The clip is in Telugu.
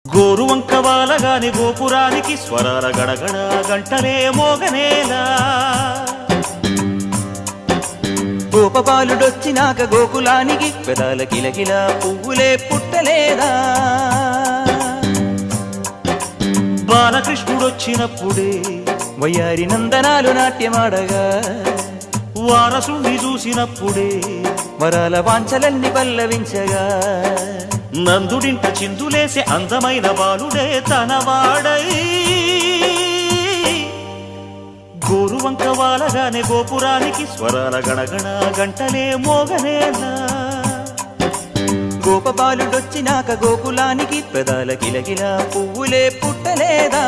గోరువంక వాలగాని గోపురానికి స్వరాల గడగడ గంటలే మోగనేలా గోపబాలుడొచ్చినాక గోకులానికి పెదాల కిలకిల పువ్వులే పుట్టలేదా బాలకృష్ణుడొచ్చినప్పుడే వయ్యారి నందనాలు నాట్యమాడగా వారసుండి చూసినప్పుడే వరాల వాంఛలన్నీ పల్లవించగా నందుడింట చిందులేసే అందమైన బాలుడే తనవాడై గోరువంక వాలగానే గోపురానికి స్వరాల గణగణ గంటలే మోగనేలా గోపబాలుడొచ్చినాక గోకులానికి పెదాల కిలకిల పువ్వులే పుట్టలేదా